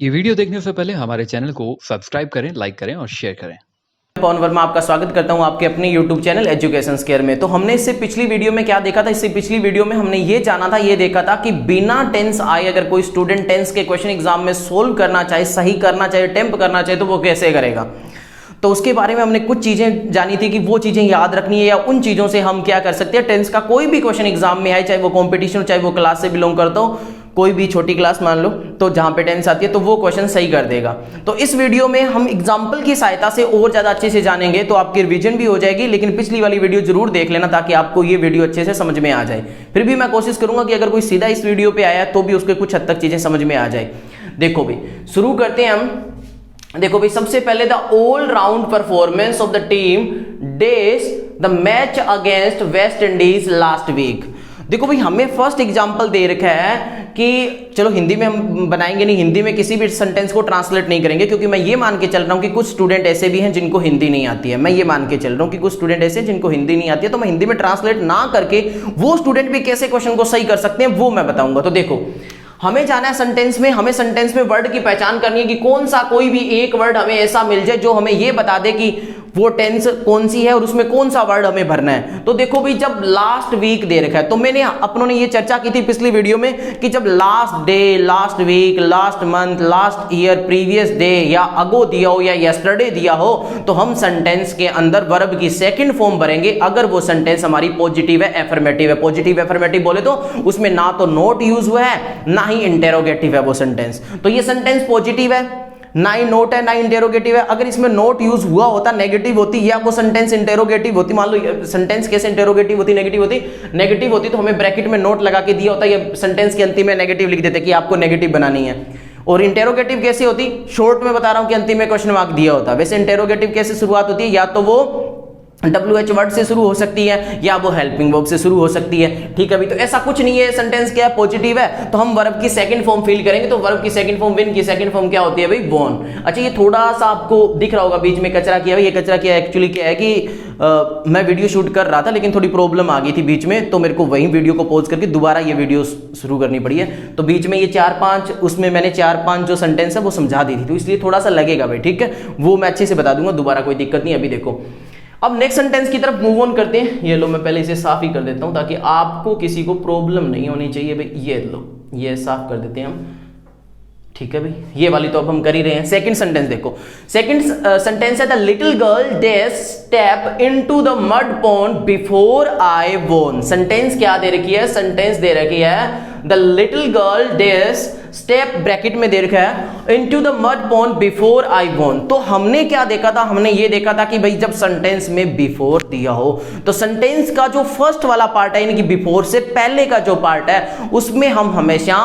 ये वीडियो देखने से पहले हमारे चैनल को सब्सक्राइब करें, लाइक करें और शेयर करें। पवन वर्मा आपका स्वागत करता हूं आपके अपने YouTube चैनल एजुकेशन स्केयर में। तो हमने इससे पिछली वीडियो में क्या देखा था? इससे पिछली वीडियो में हमने ये जाना था, ये देखा था कि बिना टेंस आए अगर कोई स्टूडेंट टेंस के क्वेश्चन एग्जाम में सोल्व करना चाहे, सही करना चाहे, अटेम्प्ट करना चाहे तो वो कैसे करेगा। तो उसके बारे में हमने कुछ चीजें जानी थी कि वो चीजें याद रखनी है या उन चीजों से हम क्या कर सकते हैं। टेंस का कोई भी क्वेश्चन एग्जाम में आए, चाहे वो कॉम्पिटिशन चाहे वो क्लास से बिलोंग करता हो, कोई भी छोटी क्लास मान लो, तो जहां पे टेंस आती है तो वो क्वेश्चन सही कर देगा। तो इस वीडियो में हम एग्जांपल की सहायता से और ज्यादा अच्छे से जानेंगे, तो आपकी रिवीजन भी हो जाएगी। लेकिन पिछली वाली वीडियो जरूर देख लेना ताकि आपको ये वीडियो अच्छे से समझ में आ जाए। फिर भी मैं कोशिश करूंगा कि अगर कोई सीधा इस वीडियो पे आया तो भी उसके कुछ हद तक चीजें समझ में आ जाए। देखो भाई, शुरू करते हैं हम। देखो भाई, सबसे पहले the all round performance of the team days the match against West Indies last week. देखो भाई, हमें फर्स्ट एग्जांपल दे रखा है कि चलो हिंदी में हम बनाएंगे नहीं, हिंदी में किसी भी सेंटेंस को ट्रांसलेट नहीं करेंगे, क्योंकि मैं ये मान के चल रहा हूं कि कुछ स्टूडेंट ऐसे भी हैं जिनको हिंदी नहीं आती है। मैं ये मान के चल रहा हूं कि कुछ स्टूडेंट ऐसे जिनको हिंदी नहीं आती है, तो मैं हिंदी में ट्रांसलेट ना करके वो स्टूडेंट भी कैसे क्वेश्चन को सही कर सकते हैं वो मैं बताऊंगा। तो देखो, हमें जाना है सेंटेंस में, हमें सेंटेंस में वर्ड की पहचान करनी है कि कौन सा कोई भी एक वर्ड हमें ऐसा मिल जाए जो हमें ये बता दे कि वो टेंस कौन सी है और उसमें कौन सा वर्ड हमें भरना है। तो देखो भाई, जब लास्ट वीक दे रखा है, तो मैंने अपनों ने ये चर्चा की थी पिछली वीडियो में कि जब last day, last week, last month, last year, previous day या अगो दिया हो या यस्टरडे दिया हो, तो हम सेंटेंस के अंदर वर्ब की सेकंड फॉर्म भरेंगे अगर वो सेंटेंस हमारी पॉजिटिव है, एफर्मेटिव है। पॉजिटिव एफर्मेटिव बोले तो उसमें ना तो नोट यूज हुआ है ना ही इंटेरोगेटिव है वो सेंटेंस। तो ये सेंटेंस पॉजिटिव है, ना ही नोट है ना इंटेरोगेटिव है। अगर इसमें नोट यूज हुआ होता, नेगेटिव होती या वो सेंटेंस इंटेरोगेटिव होती, मान लो सेंटेंस कैसे इंटेरोगेटिव होती, नेगेटिव होती तो हमें ब्रैकेट में नोट लगा के दिया होता, या सेंटेंस के अंतिम में नेगेटिव लिख देते कि आपको नेगेटिव बनानी है। और इंटेरोगेटिव कैसे होती, शॉर्ट में बता रहा हूं कि अंतिम में क्वेश्चन मार्क दिया होता। वैसे इंटेरोगेटिव कैसे शुरुआत होती है, या तो वो WH वर्ड से शुरू हो सकती है या वो हेल्पिंग वर्ब से शुरू हो सकती है। ठीक है, अभी तो ऐसा कुछ नहीं है, सेंटेंस क्या है, पॉजिटिव है, तो हम वर्ब की सेकंड फॉर्म फिल करेंगे। तो वर्ब की सेकंड फॉर्म, विन की सेकंड फॉर्म क्या होती है भाई, बोन। अच्छा, ये थोड़ा सा आपको दिख रहा होगा बीच में कचरा किया है। ये कचरा किया एक्चुअली क्या है कि मैं वीडियो शूट कर रहा था लेकिन थोड़ी प्रॉब्लम आ गई थी बीच में, तो मेरे को वही वीडियो को पॉज करके दोबारा ये वीडियो शुरू करनी पड़ी है। तो बीच में ये 4-5 उसमें मैंने 4-5 जो सेंटेंस है वो समझा दी थी, तो इसलिए थोड़ा सा लगेगा भाई। ठीक है, वो मैं अच्छे से बता दूंगा दोबारा, कोई दिक्कत नहीं। अभी देखो, अब नेक्स्ट सेंटेंस की तरफ मूव ऑन करते हैं। ये लो, मैं पहले इसे साफ ही कर देता हूं ताकि आपको किसी को प्रॉब्लम नहीं होनी चाहिए भाई। ये लो, ये साफ कर देते हैं हम। ठीक है भाई, ये वाली तो अब हम कर ही रहे हैं। सेकंड सेंटेंस देखो, सेकंड सेंटेंस है the little girl dash step into the mud pond before I won. Sentence क्या दे रखी है, सेंटेंस दे रखी है the little girl dash step bracket में दे रखा है into the mud pond before I won. तो हमने क्या देखा था, हमने ये देखा था कि भाई जब सेंटेंस में बिफोर दिया हो तो सेंटेंस का जो फर्स्ट वाला पार्ट है, यानी कि बिफोर से पहले का जो पार्ट है, उसमें हम हमेशा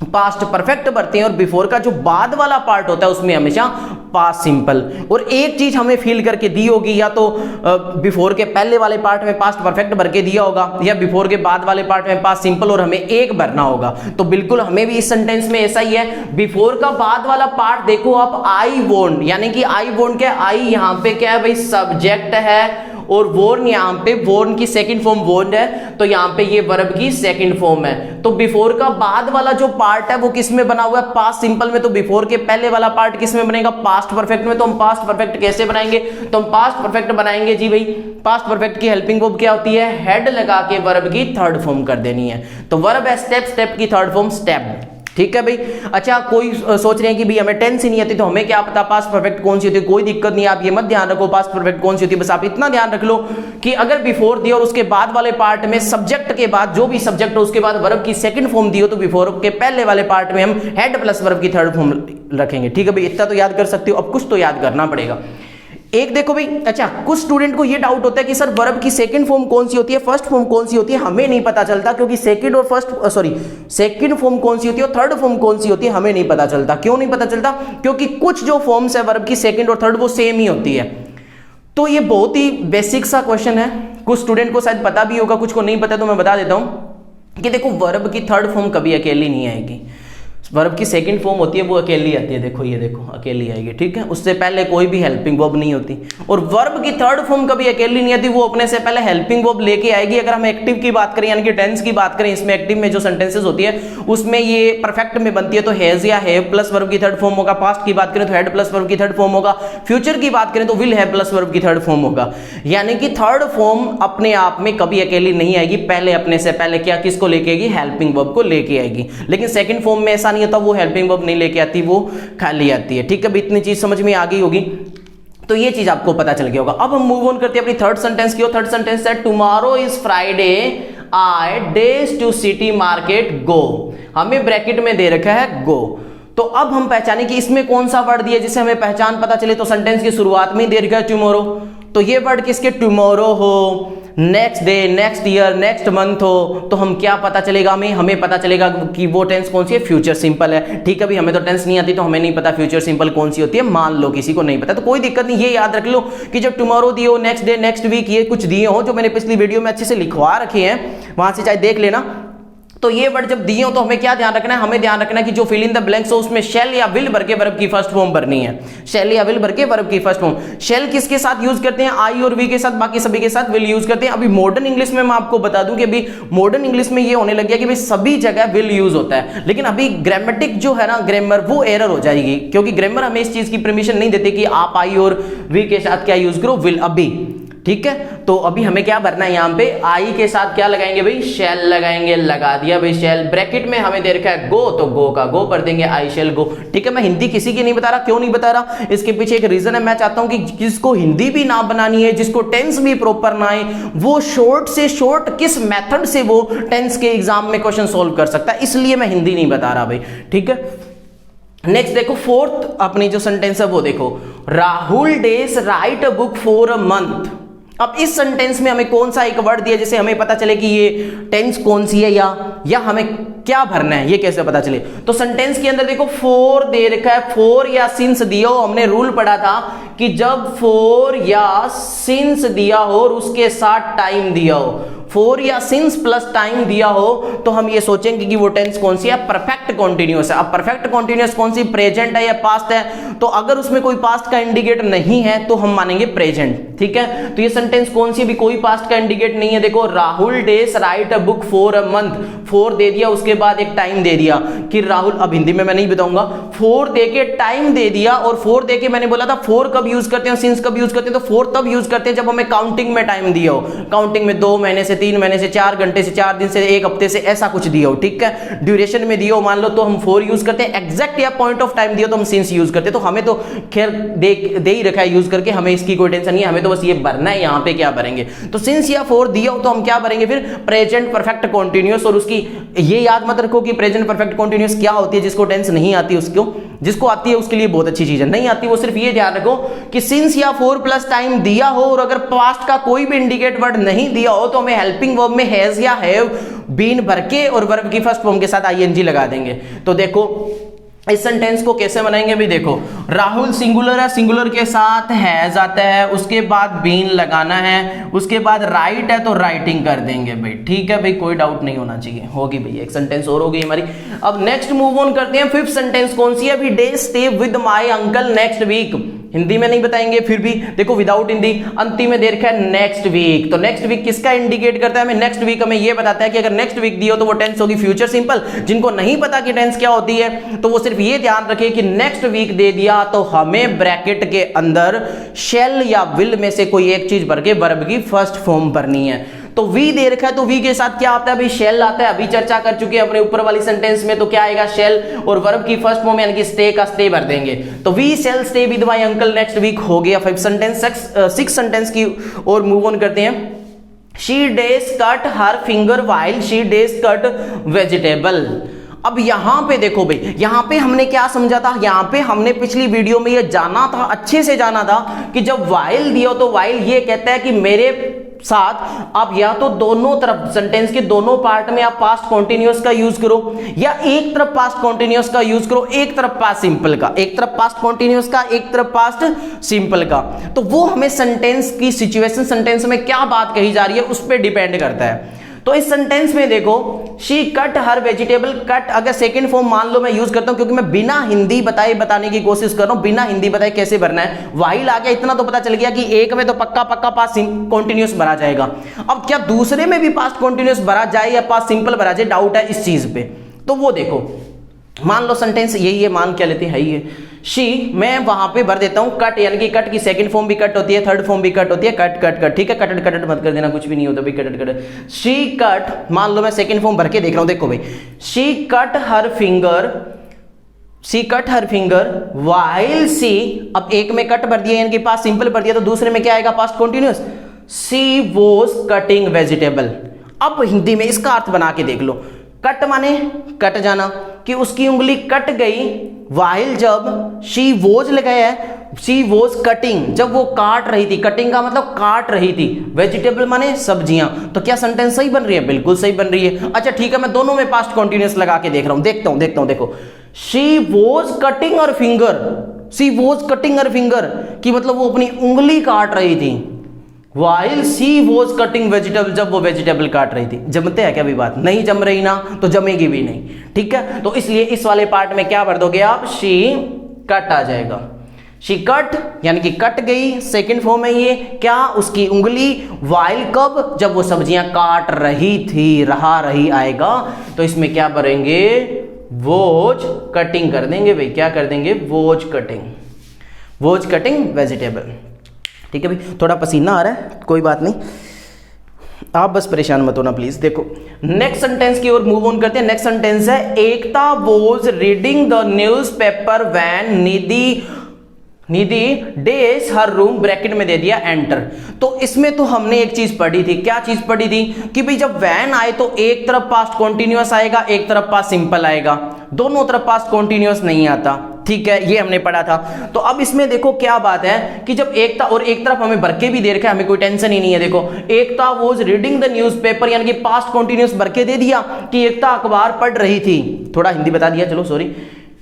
पास्ट परफेक्ट भरते हैं, और बिफोर का जो बाद वाला पार्ट होता है उसमें हमेशा पास्ट सिंपल। और एक चीज हमें फील करके दी होगी, या तो बिफोर के पहले वाले पार्ट में पास्ट परफेक्ट भर के दिया होगा, या बिफोर के बाद वाले पार्ट में पास्ट सिंपल, और हमें एक भरना होगा। तो बिल्कुल हमें भी इस सेंटेंस में ऐसा ही है। बिफोर का बाद वाला पार्ट देखो आप, आई वोंट, यानी कि आई वोंट क्या, आई यहां पे क्या है भाई, सब्जेक्ट है, और वोर्न यहाँ पे, वोर्न की सेकंड फॉर्म वोर्न है, तो यहाँ पे ये वर्ब की सेकंड फॉर्म है। तो बिफोर का बाद वाला जो पार्ट है वो किस में बना हुआ है, पास्ट सिंपल में। तो बिफोर के पहले वाला पार्ट किस में बनेगा, पास्ट परफेक्ट में। तो हम पास्ट परफेक्ट कैसे बनाएंगे, तो हम पास्ट परफेक्ट बनाएंगे जी भाई, पास्ट परफेक्ट की हेल्पिंग वर्ब क्या होती है, हेड लगा के वर्ब की थर्ड फॉर्म कर देनी है। तो वर्ब है स्टेप, स्टेप की थर्ड फॉर्म स्टेप। ठीक है भाई। अच्छा, कोई सोच रहे हैं कि भाई हमें टेंस ही नहीं आती तो हमें क्या पता पास्ट परफेक्ट कौन सी होती है। कोई दिक्कत नहीं, आप ये मत ध्यान रखो पास्ट परफेक्ट कौन सी होती है, बस आप इतना ध्यान रख लो कि अगर बिफोर दिया और उसके बाद वाले पार्ट में सब्जेक्ट के बाद जो भी सब्जेक्ट हो उसके बाद वर्ब की सेकंड फॉर्म दी हो, तो बिफोर के पहले वाले पार्ट में हम हेड प्लस वर्ब की थर्ड फॉर्म रखेंगे। ठीक है भाई, इतना तो याद कर सकते हो, अब कुछ तो याद करना पड़ेगा। एक देखो भाई, अच्छा कुछ स्टूडेंट को ये डाउट होता है कि सर वर्ब की सेकंड फॉर्म कौन सी होती है, फर्स्ट फॉर्म कौन सी होती है, हमें नहीं पता चलता, क्योंकि सेकंड और सेकंड फॉर्म कौन सी होती है और थर्ड फॉर्म कौन सी होती है हमें नहीं पता चलता। क्यों नहीं पता चलता, क्योंकि कुछ जो फॉर्म्स है वर्ब की सेकंड और थर्ड वो सेम ही होती है। तो ये बहुत ही बेसिक सा क्वेश्चन है, कुछ स्टूडेंट को शायद पता भी होगा, कुछ को नहीं पता, तो मैं बता देता हूं कि देखो वर्ब की थर्ड फॉर्म कभी अकेली नहीं आएगी। वर्ब की सेकंड फॉर्म होती है वो अकेली आती है, देखो ये देखो अकेली आएगी, ठीक है, उससे पहले कोई भी हेल्पिंग वर्ब नहीं होती। और वर्ब की थर्ड फॉर्म कभी अकेली नहीं आती, वो अपने से पहले हेल्पिंग वर्ब लेके आएगी। अगर हम एक्टिव की बात करें यानी कि टेंस की बात करें, इसमें एक्टिव में जो सेंटेंसेस होती है उसमें ये परफेक्ट में बनती है तो हैज या हैव प्लस वर्ब की थर्ड फॉर्म होगा। पास्ट की बात करें तो हैड प्लस वर्ब की थर्ड फॉर्म होगा। फ्यूचर की बात करें तो विल हैव प्लस वर्ब की थर्ड फॉर्म होगा। यानी कि थर्ड फॉर्म अपने आप में कभी अकेली नहीं आएगी, पहले अपने से पहले क्या किसको लेके आएगी, हेल्पिंग वर्ब को लेके आएगी। लेकिन सेकंड फॉर्म में ऐसा नहीं होता, वो हेल्पिंग वर्ब नहीं लेके आती, वो खाली आती है, ठीक है। इतनी चीज समझ में आ गई होगी, तो ये चीज आपको पता चल गया होगा। अब हम मूव ऑन करते हैं अपनी थर्ड सेंटेंस की। थर्ड सेंटेंस है tomorrow is Friday I days to city market go. हमें ब्रैकेट में दे रखा है गो, तो अब हम पहचाने कि इसमें कौन सा वर्ड दिया जिससे हमें पहचान पता चले। तो सेंटेंस की शुरुआत में ही दे रखा है टुमारो, तो ये वर्ड किसके, टुमारो हो, next day, next year, next month हो, तो हम क्या पता चलेगा हमें पता चलेगा कि वो टेंस कौन सी है, फ्यूचर सिंपल है, ठीक है। अभी हमें तो टेंस नहीं आती तो हमें नहीं पता फ्यूचर सिंपल कौन सी होती है, मान लो किसी को नहीं पता तो कोई दिक्कत नहीं, ये याद रख लो कि जब टुमारो दिए हो, नेक्स्ट डे, नेक्स्ट वीक, ये कुछ दिए हो जो मैंने पिछली वीडियो में अच्छे से लिखवा रखे हैं, वहां से चाहे देख लेना। तो ये वर्ड जब दिए हो तो हमें क्या ध्यान रखना है, हमें ध्यान रखना है कि जो फिल इन द ब्लैंक्स हो उसमें शेल या विल भर के वर्ब की फर्स्ट फॉर्म भरनी है। शेल या विल भर के वर्ब की फर्स्ट फॉर्म। शेल किसके साथ यूज करते हैं, आई और वी के साथ, बाकी सभी के साथ विल यूज करते हैं। अभी मॉडर्न इंग्लिश में मैं आपको बता दूं कि अभी मॉडर्न इंग्लिश में ये होने लग गया कि भाई सभी जगह विल यूज होता है, लेकिन अभी ग्रामेटिक जो है ना, ग्रामर, वो एरर हो जाएगी, क्योंकि ग्रामर हमें इस चीज की परमिशन नहीं देते कि आप आई और वी के साथ क्या यूज करो, विल, अभी, ठीक है। तो अभी हमें क्या भरना है, यहां पे आई के साथ क्या लगाएंगे भाई, शेल लगाएंगे, लगा दिया भाई शेल। ब्रैकेट में हमें दे रखा है गो, तो गो का गो भर देंगे, आई शेल गो, ठीक है। मैं हिंदी किसी की नहीं बता रहा, क्यों नहीं बता रहा, इसके पीछे एक रीजन है। मैं चाहता हूं कि जिसको हिंदी भी ना बनानी है, जिसको टेंस भी प्रॉपर ना आए, वो शॉर्ट से शॉर्ट किस मेथड से वो टेंस के एग्जाम में क्वेश्चन सोल्व कर सकता है, इसलिए मैं हिंदी नहीं बता रहा भाई, ठीक है। नेक्स्ट देखो फोर्थ अपनी जो सेंटेंस है वो देखो, Rahul dash write a book for a month. अब इस सेंटेंस में हमें कौन सा एक वर्ड दिया जिससे हमें पता चले कि ये टेंस कौन सी है, या हमें क्या भरना है, ये कैसे पता चले। तो सेंटेंस के अंदर देखो फोर दे रखा है, फोर या सिंस दिया हो। हमने रूल पढ़ा था कि जब फोर या सिंस दिया हो और उसके साथ टाइम दिया हो, फोर या सिंस प्लस टाइम दिया हो, तो हम ये सोचेंगे कि वो टेंस कौन सी है, परफेक्ट कॉन्टिन्यूअस है। अब परफेक्ट कॉन्टिन्यूअस कौन सी, प्रेजेंट है या पास्ट है, तो अगर उसमें कोई पास्ट का इंडिकेटर नहीं है तो हम मानेंगे प्रेजेंट, ठीक है। तो ये सेंटेंस कौन सी, भी कोई पास्ट का इंडिकेट नहीं है। देखो Rahul dash write a book for a month, for दे दिया, उसके बाद एक टाइम दे दिया कि राहुल, अब हिंदी में मैं नहीं बताऊंगा, फोर दे के टाइम दे दिया, और फोर दे के मैंने बोला था फोर कब यूज करते हैं, सिंस कब यूज करते हैं, तो फोर तब यूज करते हैं जब हमें काउंटिंग में टाइम दिया हो, काउंटिंग में 2 महीने से 3 महीने से 4 घंटे से 4 दिन से 1 हफ्ते से ऐसा कुछ दिया हो, ठीक है, ड्यूरेशन में दिया हो मान लो, तो हम फोर यूज करते हैं। एग्जैक्ट या पॉइंट ऑफ टाइम दिया तो हम सिंस यूज करते हैं। तो हमें तो खैर दे ही रखा है यूज करके, हमें इसकी कोई टेंशन नहीं है, हमें तो बस ये भरना है, यहाँ पे क्या भरेंगे। तो सिंस या फोर दिया हो तो हम क्या भरेंगे फिर, प्रेजेंट परफेक्ट कॉन्टिन्यूअस। और उसकी ये याद मत रखो कि प्रेजेंट परफेक्ट कॉन्टिन्यूअस क्या होती है, जिसको टेंस नहीं आती उसको, जिसको आती है उसके लिए बहुत अच्छी चीज है, नहीं आती वो सिर्फ ये ध्यान रखो कि सिंस या फोर प्लस टाइम दिया हो, और अगर पास्ट का कोई भी इंडिकेट वर्ड नहीं दिया हो तो हमें हेल्पिंग वर्ब में हैज या हैव, बीन भर के और वर्ब की फर्स्ट फॉर्म के साथ आईएनजी लगा देंगे। तो देखो इस सेंटेंस को कैसे बनाएंगे भी, देखो राहुल सिंगुलर है, सिंगुलर के साथ हैज आता है, उसके बाद बीन लगाना है, उसके बाद राइट है तो राइटिंग कर देंगे भाई, ठीक है भाई, कोई डाउट नहीं होना चाहिए। होगी भाई, एक सेंटेंस और होगी हमारी। अब नेक्स्ट मूव ऑन करते हैं। फिफ्थ सेंटेंस कौन सी है अभी, they stay with my uncle next week. Hindi में नहीं बताएंगे, फिर भी देखो विदाउट हिंदी, अंतिम में दे रखा है नेक्स्ट वीक। तो नेक्स्ट वीक किसका इंडिकेट करता है, हमें नेक्स्ट वीक हमें ये बताता है कि अगर नेक्स्ट वीक दियो तो वो टेंस होगी फ्यूचर सिंपल। जिनको नहीं पता कि टेंस क्या होती है तो वो सिर्फ ये ध्यान रखे कि नेक्स्ट वीक दे दिया तो हमें ब्रैकेट के अंदर शेल या विल में से कोई एक चीज भर के वर्ब की फर्स्ट फॉर्म भरनी है। तो वी दे रखा है तो वी के साथ क्या आता है भाई, शेल आता है। अभी चर्चा कर चुके हैं अपने ऊपर वाली सेंटेंस में, तो क्या आएगा शेल, और वर्ब की फर्स्ट फॉर्म यानी कि स्टे का स्टे भर देंगे। तो we shall stay with my uncle next week हो गया फाइव सेंटेंस। सिक्स सेंटेंस की और मूव ऑन करते हैं। She days cut her finger while she days cut vegetable. अब यहां पे देखो भाई, यहां पे हमने क्या समझा था, यहां पे हमने पिछली वीडियो में ये जाना था, अच्छे से जाना था कि जब वाइल दिया तो वाइल ये कहता है कि मेरे साथ आप या तो दोनों तरफ सेंटेंस के दोनों पार्ट में आप पास्ट कॉन्टिन्यूअस का यूज करो, या एक तरफ पास्ट कॉन्टिन्यूअस का यूज करो, एक तरफ पास्ट सिंपल का, एक तरफ पास्ट कॉन्टिन्यूअस का, एक तरफ पास्ट सिंपल का। तो वो हमें सेंटेंस की सिचुएशन, सेंटेंस में क्या बात कही जा रही है उस पर डिपेंड करता है। तो इस सेंटेंस में देखो she cut her vegetable, cut अगर सेकंड फॉर्म मान लो मैं यूज करता हूं, क्योंकि मैं बिना हिंदी बताए बताने की कोशिश कर रहा हूं, बिना हिंदी बताए कैसे भरना है। वाइल आ गया, इतना तो पता चल गया कि एक में तो पक्का पक्का पास्ट कॉन्टिन्यूस भरा जाएगा। अब क्या दूसरे में भी पास्ट कॉन्टिन्यूस भरा जाए या पास्ट सिंपल भरा जाए, डाउट है इस चीज पे। तो वो देखो, मान लो सेंटेंस यही है, मान क्या लेते हैं ये शी, मैं वहां पे भर देता हूं कट, यानी कि कट की सेकंड फॉर्म भी कट होती है, थर्ड फॉर्म भी कट होती है, कट कट कट, ठीक है, कटट कटट मत कर देना, कुछ भी नहीं होता भाई, कटट कटट। शी कट, मान लो मैं सेकंड फॉर्म भर के देख रहा हूं, देखो भाई, she cut her finger, she cut her finger while see, अब एक में कट भर दिया यानी कि पास्ट सिंपल भर दिया, तो दूसरे में क्या आएगा, past continuous, she was cutting vegetable. अब हिंदी में इसका अर्थ बना के देख लो, कट माने कट जाना, कि उसकी उंगली कट गई, वाइल जब शी वोज लगाया है, शी वोज कटिंग, जब वो काट रही थी, कटिंग का मतलब काट रही थी, वेजिटेबल माने सब्जियां। तो क्या सेंटेंस सही बन रही है, बिल्कुल सही बन रही है। अच्छा ठीक है, मैं दोनों में पास्ट कॉन्टिन्यूअस लगा के देख रहा हूं, देखता हूं, देखो she was cutting her finger, she was cutting her finger की मतलब वो अपनी उंगली काट रही थी, while she was cutting vegetable, जब वो वेजिटेबल काट रही थी। जमते हैं क्या भी बात, नहीं जम रही ना तो जमेगी भी नहीं, ठीक है। तो इसलिए इस वाले पार्ट में क्या भर दोगे आप, शी कट आ जाएगा, शी कट यानी कि कट गई, सेकंड फॉर्म है ये, क्या उसकी उंगली, वाइल कब, जब वो सब्जियां काट रही थी, रही आएगा, तो इसमें क्या भरेंगे, वोज कटिंग कर देंगे भाई, क्या कर देंगे, वोज कटिंग वेजिटेबल, ठीक है भाई। थोड़ा पसीना आ रहा है, कोई बात नहीं, आप बस परेशान मत होना प्लीज। देखो नेक्स्ट सेंटेंस की ओर मूव ऑन करते हैं। नेक्स्ट सेंटेंस है, Ekta was reading the newspaper when Nidhi dash her room, bracket में दे दिया एंटर। तो इसमें तो हमने एक चीज पढ़ी थी, क्या चीज पढ़ी थी, कि भाई जब वैन आए तो एक तरफ पास्ट कॉन्टिन्यूअस आएगा, एक तरफ पास्ट सिंपल आएगा, दोनों तरफ पास्ट कॉन्टिन्यूअस नहीं आता, ठीक है, ये हमने पढ़ा था। तो अब इसमें देखो क्या बात है कि जब एकता, और एक तरफ हमें भर के भी दे रखा है, हमें कोई टेंशन ही नहीं है। देखो एकता वॉज रीडिंग द न्यूज़पेपर, यानी कि पास्ट कॉन्टिन्यूअस भर के दे दिया कि एकता अखबार पढ़ रही थी, थोड़ा हिंदी बता दिया, चलो सॉरी।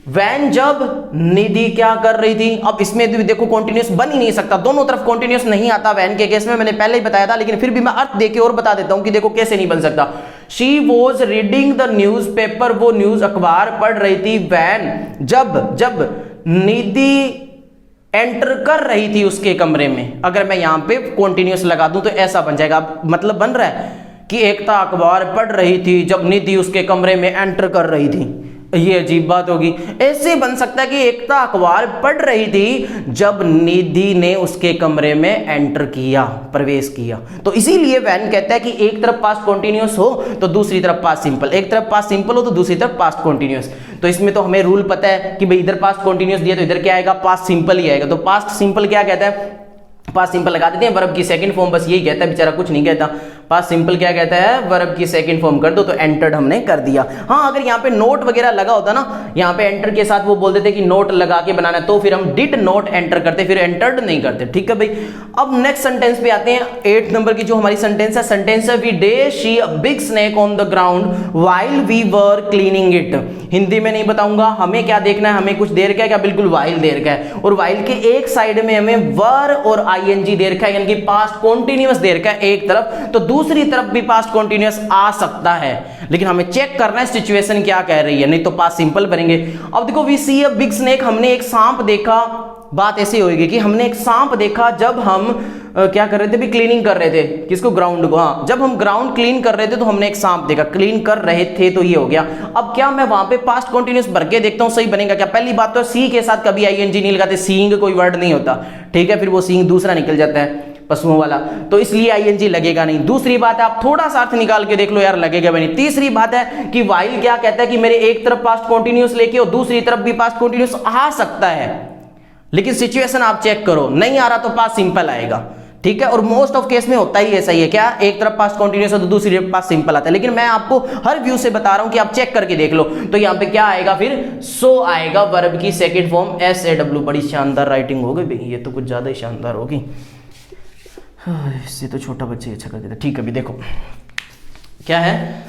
वैन जब निधि क्या कर रही थी, अब इसमें भी देखो कॉन्टिन्यूअस बन ही नहीं सकता, दोनों तरफ कॉन्टिन्यूअस नहीं आता वैन के केस में, मैंने पहले ही बताया था, लेकिन फिर भी मैं अर्थ देके और बता देता हूं कि देखो कैसे नहीं बन सकता। She was reading the newspaper, वो न्यूज अखबार पढ़ रही थी, वैन जब निधि एंटर कर रही थी उसके कमरे में। अगर मैं यहां पे कॉन्टिन्यूअस लगा दूं तो ऐसा बन जाएगा, मतलब बन रहा है कि एकता अखबार पढ़ रही थी जब निधि उसके कमरे में एंटर कर रही थी, ये अजीब बात होगी। ऐसे बन सकता है कि एकता अखबार पढ़ रही थी जब निधि ने उसके कमरे में एंटर किया, प्रवेश किया। तो इसीलिए वैन कहता है कि एक तरफ पास्ट कॉन्टिन्यूअस हो तो दूसरी तरफ पास्ट सिंपल, एक तरफ पास्ट सिंपल हो तो दूसरी तरफ पास्ट कॉन्टिन्यूअस। तो इसमें तो हमें रूल पता है कि भाई इधर पास्ट कॉन्टिन्यूअस दिया तो इधर क्या आएगा, पास्ट सिंपल ही आएगा। तो पास्ट सिंपल क्या कहता है, पास्ट सिंपल लगा देते हैं, वर्ब की सेकंड फॉर्म बस यही कहता है, बेचारा कुछ नहीं कहता। पास्ट सिंपल क्या कहता है, वर्ब की सेकंड फॉर्म कर दो, तो एंटर्ड हमने कर दिया। हाँ अगर यहाँ पे नोट वगैरह लगा होता ना, यहाँ पे एंटर के साथ वो बोल देते कि नोट लगा के बनाना है, तो फिर हम डिड नोट एंटर करते, फिर एंटर्ड नहीं करते, ठीक है भाई। अब नेक्स्ट सेंटेंस पे आते हैं, 8 नंबर की जो हमारी सेंटेंस है we day she a big snake on the ground while we were cleaning it. Hindi में नहीं बताऊंगा, हमें क्या देखना है, हमें कुछ देर का है क्या, बिल्कुल वाइल देर का है, और वाइल के एक साइड में हमें वर और आईएनजी देर का है, यानी कि पास्ट कॉन्टिन्यूअस देर का है एक तरफ, तो दूसरी तरफ भी पास्ट कॉन्टिन्यूअस आ सकता है, लेकिन हमें चेक करना है सिचुएशन क्या कह रही है, नहीं तो पास्ट सिंपल भरेंगे। अब देखो we see a big snake, हमने एक सांप देखा, बात ऐसी होगी कि हमने एक सांप देखा जब हम क्या कर रहे थे भी, क्लीनिंग कर रहे थे, किसको, ग्राउंड को। हाँ जब हम ग्राउंड क्लीन कर रहे थे तो हमने एक सांप देखा, क्लीन कर रहे थे, तो ये हो गया। अब क्या मैं वहां पे पास्ट कॉन्टिन्यूअस भर के देखता हूं, सही बनेगा क्या? पहली बात तो सी के साथ कभी आईएनजी नहीं लगाते, सीइंग कोई वर्ड नहीं होता, ठीक है, फिर वो सीइंग दूसरा निकल जाता है पशुओं वाला, तो इसलिए आईएनजी लगेगा नहीं। दूसरी बात है, आप थोड़ा सा अर्थ निकाल के देख लो यार, लगेगा भी नहीं। तीसरी बात है कि वाइल क्या कहता है कि मेरे एक तरफ पास्ट कॉन्टिन्यूअस लेके और दूसरी तरफ भी पास्ट कॉन्टिन्यूअस आ सकता है, लेकिन सिचुएशन आप चेक करो, नहीं आ रहा तो पास्ट सिंपल आएगा, ठीक है। और मोस्ट ऑफ केस में होता ही ऐसा ही है, क्या एक तरफ पास्ट कॉन्टिन्यूअस है तो दूसरी तरफ पास्ट सिंपल आता है, लेकिन मैं आपको हर व्यू से बता रहा हूं कि आप चेक करके देख लो। तो यहां पे क्या आएगा, फिर सो आएगा, वर्ब की सेकंड फॉर्म SAW। बड़ी शानदार राइटिंग हो गई, ये तो कुछ ज्यादा ही शानदार होगी, इससे तो छोटा बच्चे अच्छा कर देता। ठीक है, अभी देखो क्या है,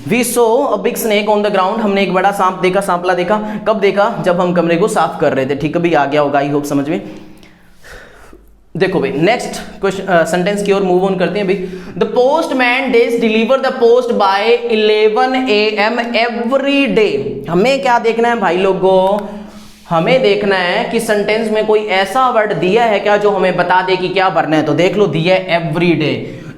we saw a big snake on the ground, हमने एक बड़ा सांप देखा, सांपला देखा, कब देखा, जब हम कमरे को साफ कर रहे थे, ठीक है भाई, आ गया होगा आई होप समझ में। देखो भाई नेक्स्ट क्वेश्चन सेंटेंस की ओर मूव ऑन करते हैं भाई। The postman days deliver the post by 11 AM every day. हमें क्या देखना है भाई लोगों, हमें देखना है कि सेंटेंस में कोई ऐसा वर्ड दिया है क्या जो हमें बता दे कि क्या भरना है। तो देख लो दिया है एवरी डे,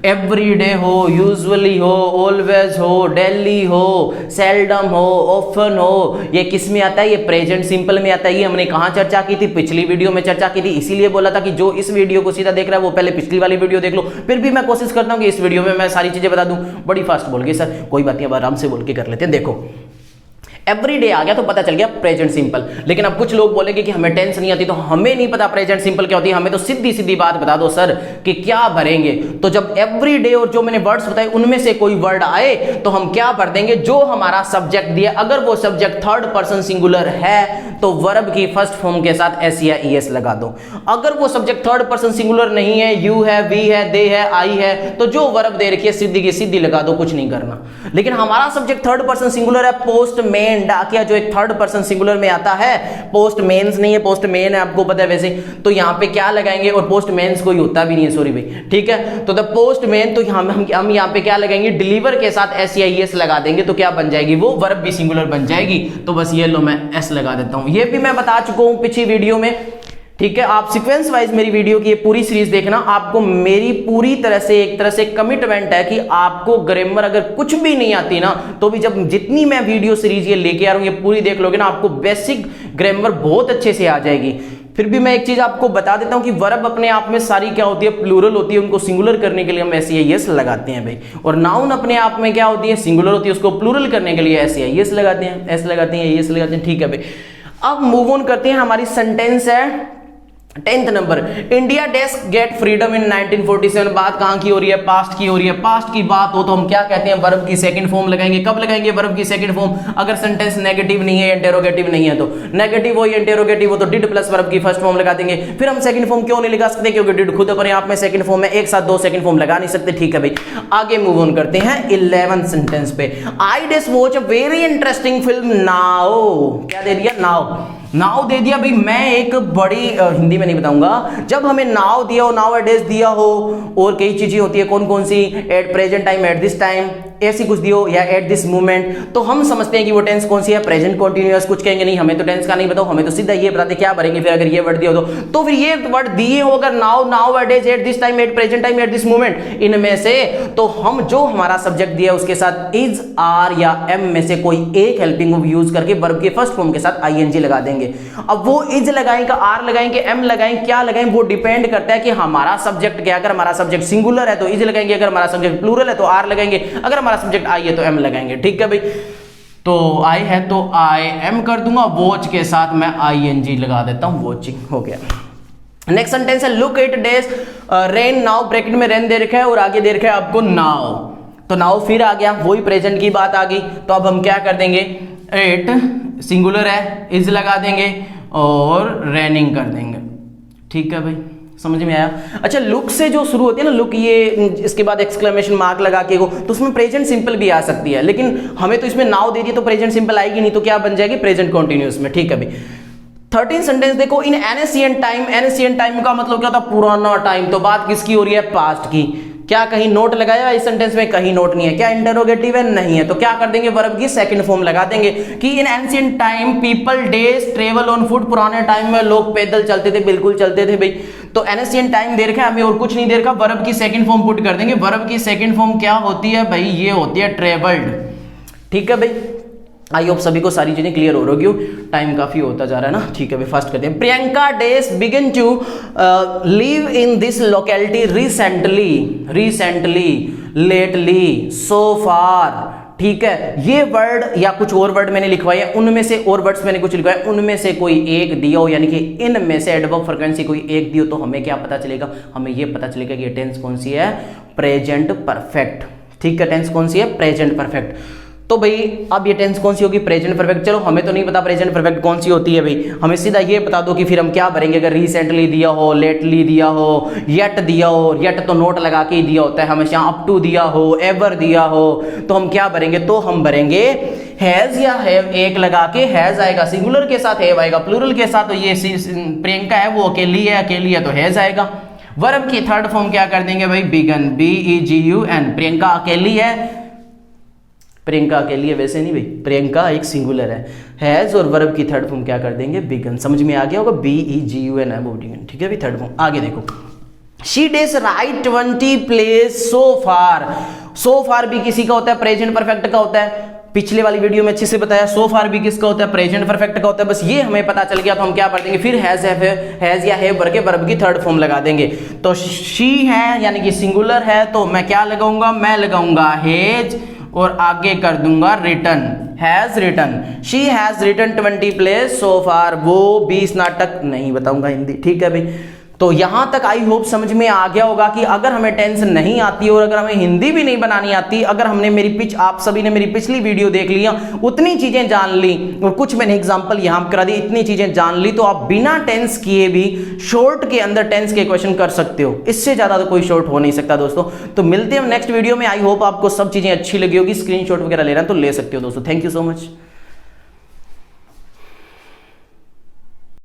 एवरी डे हो, यूजुअली हो, ऑलवेज हो, डेली हो, सेल्डम हो, ऑफन हो। ये किस में आता है, ये प्रेजेंट सिंपल में आता है। ये हमने कहाँ चर्चा की थी, पिछली वीडियो में चर्चा की थी। इसीलिए बोला था कि जो इस वीडियो को सीधा देख रहा है वो पहले पिछली वाली वीडियो देख लो। फिर भी मैं कोशिश करता हूँ कि इस वीडियो में मैं सारी चीजें बता दूं। बड़ी फास्ट बोल गई सर, कोई बात नहीं, अब आराम से बोल के कर लेते हैं। देखो एवरी डे आ गया तो पता चल गया प्रेजेंट सिंपल। लेकिन अब कुछ लोग बोलेंगे कि हमें टेंस नहीं आती, तो हमें नहीं पता प्रेजेंट सिंपल क्या होती है, हमें तो सीधी सीधी बात बता दो सर कि क्या भरेंगे। तो जब एवरी डे और जो मैंने वर्ड्स बताए उनमें से कोई वर्ड आए तो हम क्या भर देंगे, जो हमारा सब्जेक्ट दिया। अगर वो सब्जेक्ट थर्ड पर्सन सिंगुलर है तो वर्ब की फर्स्ट फॉर्म के साथ एस या ईएस लगा दो। अगर वो सब्जेक्ट थर्ड पर्सन सिंगुलर नहीं है, यू है, वी है, दे है, आई है, तो जो वर्ब दे रखी है सीधी की सीधी लगा दो, कुछ नहीं करना। लेकिन हमारा सब्जेक्ट थर्ड पर्सन सिंगुलर है, पोस्टमैन डाकिया जो एक थर्ड पर्सन सिंगुलर में आता है, पोस्टमैन्स नहीं है, पोस्टमैन है, आपको पता है वैसे। तो यहाँ पे क्या लगाएंगे, और पोस्टमैन्स कोई होता भी नहीं है, सॉरी भाई, ठीक है। तो द पोस्टमैन, तो हम यहाँ पे क्या लगाएंगे, डिलीवर के साथ एस या ईएस लगा देंगे, तो क्या बन जाएगी, वो वर्ब भी सिंगुलर बन जाएगी। तो बस ये लो मैं एस लगा देता हूं। ये भी मैं बता चुका हूं पिछली वीडियो में, ठीक है। आप सीक्वेंस वाइज मेरी वीडियो की ये पूरी सीरीज देखना। आपको मेरी पूरी तरह से एक तरह से कमिटमेंट है कि आपको ग्रामर अगर कुछ भी नहीं आती ना, तो भी जब जितनी मैं वीडियो सीरीज ये लेके आ रहा हूं, ये पूरी देख लोगे ना, आपको बेसिक ग्रामर बहुत अच्छे से आ जाएगी। फिर भी मैं एक चीज आपको बता देता हूं कि वर्ब अपने आप में सारी क्या होती है, प्लूरल होती है। उनको सिंगुलर करने के लिए हम एस या ईएस लगाते हैं भाई। और नाउन अपने आप में क्या होती है, सिंगुलर होती है, उसको प्लूरल करने के लिए एस या ईएस लगाते हैं, एस लगाते हैं, ईएस लगाते हैं, ठीक है भाई। अब मूव ऑन करते हैं, हमारी सेंटेंस है 10th number, India desk get freedom इन 1947। बात कहां की हो रही है, पास्ट की हो रही है। पास्ट की बात हो तो हम क्या कहते हैं, वर्ब की सेकंड फॉर्म लगाएंगे। कब लगाएंगे वर्ब की सेकंड फॉर्म, अगर सेंटेंस नेगेटिव नहीं है, इंटेरोगेटिव नहीं है। तो नेगेटिव हो या इंटेरोगेटिव हो तो डिड प्लस वर्ब की फर्स्ट फॉर्म लगा देंगे। फिर हम सेकंड फॉर्म क्यों नहीं लगा सकते, क्योंकि डिड खुद अपने आप में सेकंड फॉर्म है, एक साथ दो सेकंड फॉर्म लगा नहीं सकते, ठीक है भाई। आगे मूव ऑन करते हैं 11th सेंटेंस पे। I dash watch a very interesting film now. क्या दे दिया, नाउ, नाउ दे दिया भाई। मैं एक बड़ी हिंदी में नहीं बताऊंगा, जब हमें नाउ दिया हो, नाउ एडेज दिया हो, और कई चीजें होती है, कौन कौन सी, at present time, at this time, ऐसी कुछ दियो, या एट दिस मोमेंट, तो हम समझते हैं कि वो टेंस कौन सी है, प्रेजेंट कंटीन्यूअस। कुछ कहेंगे नहीं हमें तो टेंस का नहीं बताओ, हमें तो सीधा ये बताते क्या भरेंगे। फिर अगर ये वर्ड दिया हो तो फिर ये वर्ड दिए हो, अगर now, nowadays, at this time, at present time, at this moment, इनमें से तो हम जो हमारा सब्जेक्ट दिया उसके साथ इज, आर या एम में से कोई एक हेल्पिंग वर्ब यूज करके वर्ब के फर्स्ट फॉर्म के साथ आईएनजी लगा देंगे। अब वो इज लगाएंगे, आर लगाएंगे, एम लगाएंगे, क्या लगाएंगे, वो डिपेंड करता है कि हमारा सब्जेक्ट क्या। अगर हमारा सब्जेक्ट सिंगुलर है तो इज लगाएंगे, अगर हमारा सब्जेक्ट प्लूरल है तो आर लगाएंगे, अगर हमारा सब्जेक्ट आई है तो एम लगाएंगे, ठीक है भाई। तो आई है तो आई एम कर दूंगा, वॉच के साथ मैं आईएनजी लगा देता हूं, वॉचिंग हो गया। नेक्स्ट सेंटेंस है look at days rain now. Bracket में रेन दे रखा है और आगे दे रखा है आपको नाउ, तो नाउ फिर आ गया, वही प्रेजेंट की बात आ गई। तो अब हम क्या कर देंगे, एट सिंगुलर है, इज लगा देंगे और रेनिंग कर देंगे, ठीक है भाई, समझ में आया। अच्छा, लुक से जो शुरू होती है ना, लुक, ये इसके बाद एक्सक्लेमेशन मार्क लगा के, तो उसमें प्रेजेंट सिंपल भी आ सकती है, लेकिन हमें तो इसमें नाउ दे दिए तो प्रेजेंट सिंपल आएगी नहीं, तो क्या बन जाएगी, प्रेजेंट कंटीन्यूअस में, ठीक है भाई। 13 सेंटेंस देखो, इन एनेशियंट टाइम। एनेशियंट टाइम का मतलब क्या था, पुराना टाइम। तो बात किसकी हो रही है, पास्ट की। क्या कहीं नोट लगाया इस सेंटेंस में, कहीं नोट नहीं है। क्या इंटरोगेटिव है, नहीं है। तो क्या कर देंगे, वर्ब की सेकंड फॉर्म लगा देंगे कि इन ancient time people days travel on foot. पुराने टाइम में लोग पैदल चलते थे, बिल्कुल चलते थे भाई। तो एंशिएंट टाइम दे रखा है हमें और कुछ नहीं दे रखा, वर्ब की सेकंड फॉर्म पुट कर देंगे। वर्ब की सेकंड फॉर्म क्या होती है भाई, ये होती है ट्रेवल्ड, ठीक है भाई। आई होप सभी को सारी चीजें क्लियर हो रही हो, टाइम काफी होता जा रहा है ना, ठीक है भाई, फर्स्ट करते हैं। Priyanka dash begin to live in this locality recently, lately, so far, ठीक है। ये वर्ड या कुछ और वर्ड मैंने लिखवाए हैं, उनमें से और वर्ड्स मैंने कुछ लिखवाए, उनमें से कोई एक दिया हो, यानी कि इनमें से एडवर्ब फ्रीक्वेंसी कोई एक दियो, तो हमें क्या पता चलेगा, हमें ये पता चलेगा कि ये टेंस कौन सी है, प्रेजेंट परफेक्ट, ठीक है। टेंस कौन सी है, प्रेजेंट परफेक्ट। तो भाई अब ये टेंस कौन सी होगी, प्रेजेंट परफेक्ट। चलो हमें तो नहीं पता प्रेजेंट परफेक्ट कौन सी होती है भाई, हमें सीधा ये बता दो कि फिर हम क्या भरेंगे। अगर रिसेंटली दिया हो, लेटली दिया हो, येट दिया हो, येट तो नोट लगा के ही दिया होता है हमेशा, अप टू दिया हो, एवर दिया हो, तो हम क्या भरेंगे, तो हम भरेंगे हैज या हैव एक लगा के, हैज आएगा, सिंगुलर के साथ हैव आएगा, प्लूरल के साथ तो ये प्रियंका है वो अकेली है तो हैज आएगा। वर्ब की थर्ड फॉर्म क्या कर देंगे भाई, बिगन, BEGUN। प्रियंका अकेली है, प्रियंका अकेली है वैसे नहीं भाई, प्रियंका एक सिंगुलर है। हैज और वर्ब की थर्ड फॉर्म क्या कर देंगे, बिगन। समझ में आ गया होगा, BEGUN है वो बिगन, ठीक है भाई थर्ड फॉर्म। आगे देखो, she dash write 20 plays so far. So far भी किसी का होता है, प्रेजेंट परफेक्ट का होता है। पिछले वाली वीडियो में अच्छे से बताया, सो फार भी किसका होता है, प्रेजेंट परफेक्ट का होता है। बस ये हमें पता चल गया तो हम क्या पढ़ देंगे, फिर हैज या हैव भर के वर्ब की थर्ड फॉर्म लगा देंगे। तो शी है यानी कि सिंगुलर है, तो मैं क्या लगाऊंगा, मैं लगाऊंगा हैज और आगे कर दूंगा written, has written. She has written 20 plays so far. वो 20 नाटक, नहीं बताऊंगा हिंदी, ठीक है भाई। तो यहां तक आई होप समझ में आ गया होगा कि अगर हमें टेंस नहीं आती और अगर हमें हिंदी भी नहीं बनानी आती, अगर हमने आप सभी ने मेरी पिछली वीडियो देख लिया, उतनी चीजें जान ली और कुछ मैंने एग्जांपल यहां करा दी, इतनी चीजें जान ली, तो आप बिना टेंस किए भी शॉर्ट के अंदर टेंस के क्वेश्चन कर सकते हो। इससे ज्यादा तो कोई शॉर्ट हो नहीं सकता दोस्तों। तो मिलते हैं नेक्स्ट वीडियो में। आई होप आपको सब चीजें अच्छी लगी होगी। स्क्रीनशॉट वगैरह ले रहे हैं तो ले सकते हो दोस्तों। Thank you so much.